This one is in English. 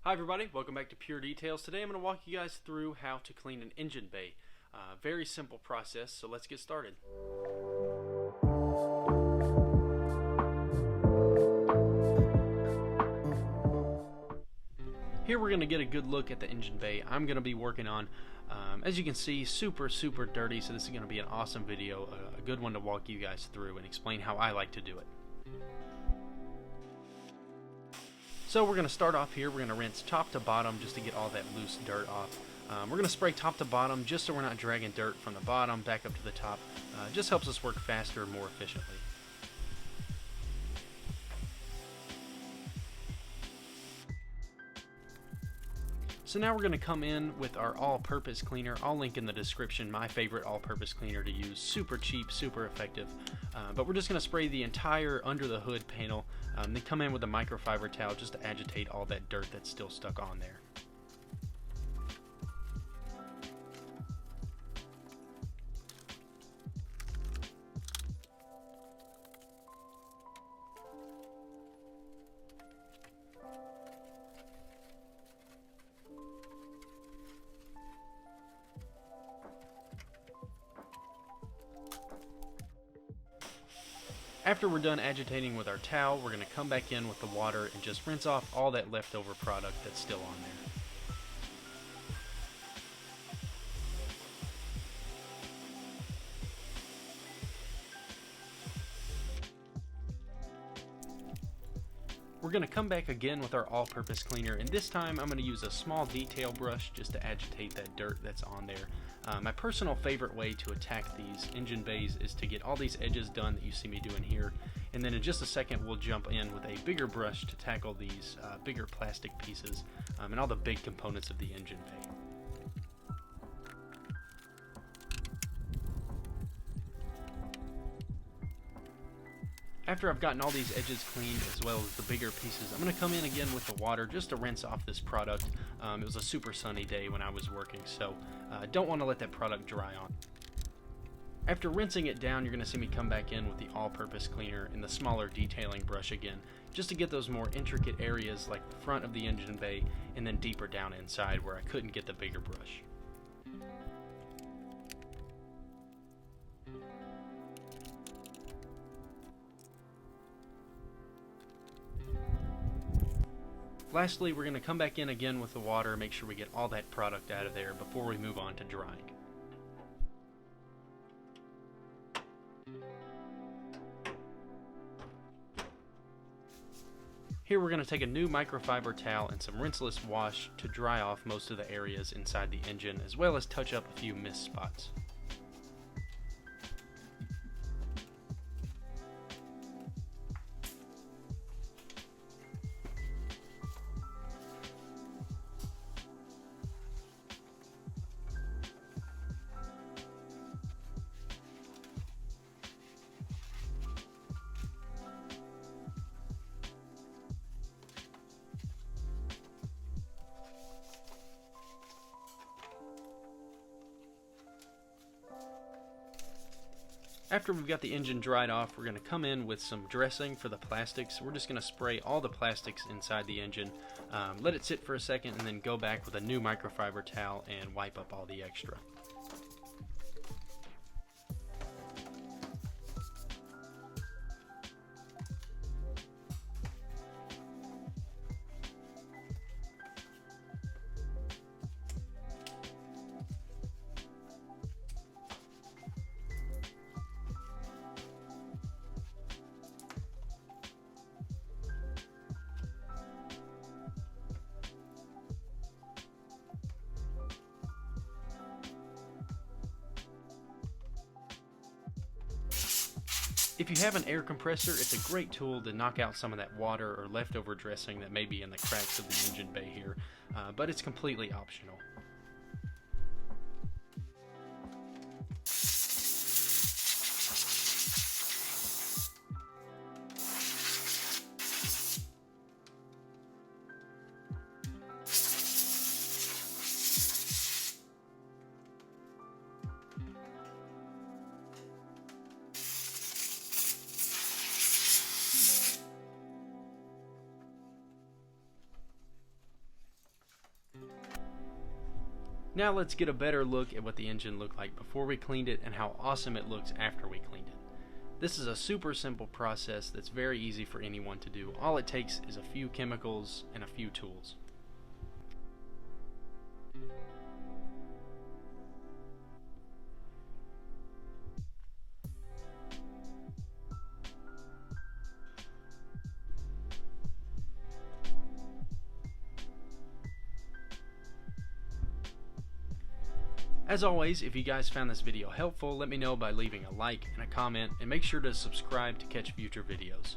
Hi everybody, welcome back to Pure Details. Today I'm going to walk you guys through how to clean an engine bay. Very simple process, so let's get started. Here we're going to get a good look at the engine bay I'm going to be working on. As you can see, super dirty, so this is going to be an awesome video, a good one to walk you guys through and explain how I like to do it. So we're going to start off here. We're going to rinse top to bottom just to get all that loose dirt off. We're going to spray top to bottom just so we're not dragging dirt from the bottom back up to the top. Just helps us work faster and more efficiently. So now we're going to come in with our all-purpose cleaner. I'll link in the description my favorite all-purpose cleaner to use. Super cheap, super effective. But we're just going to spray the entire under the hood panel. Then come in with a microfiber towel just to agitate all that dirt that's still stuck on there. After we're done agitating with our towel, we're going to come back in with the water and just rinse off all that leftover product that's still on there. We're going to come back again with our all-purpose cleaner, and this time I'm going to use a small detail brush just to agitate that dirt that's on there. My personal favorite way to attack these engine bays is to get all these edges done that you see me doing here, and then in just a second we'll jump in with a bigger brush to tackle these bigger plastic pieces and all the big components of the engine bay. After I've gotten all these edges cleaned as well as the bigger pieces, I'm going to come in again with the water just to rinse off this product. It was a super sunny day when I was working, so don't want to let that product dry on. After rinsing it down, you're going to see me come back in with the all-purpose cleaner and the smaller detailing brush again, just to get those more intricate areas like the front of the engine bay and then deeper down inside where I couldn't get the bigger brush. Lastly, we're going to come back in again with the water, make sure we get all that product out of there before we move on to drying. Here we're going to take a new microfiber towel and some rinseless wash to dry off most of the areas inside the engine, as well as touch up a few missed spots. After we've got the engine dried off, we're going to come in with some dressing for the plastics. We're just going to spray all the plastics inside the engine, let it sit for a second, and then go back with a new microfiber towel and wipe up all the extra. If you have an air compressor, it's a great tool to knock out some of that water or leftover dressing that may be in the cracks of the engine bay here, but it's completely optional. Now let's get a better look at what the engine looked like before we cleaned it and how awesome it looks after we cleaned it. This is a super simple process that's very easy for anyone to do. All it takes is a few chemicals and a few tools. As always, if you guys found this video helpful, let me know by leaving a like and a comment, and make sure to subscribe to catch future videos.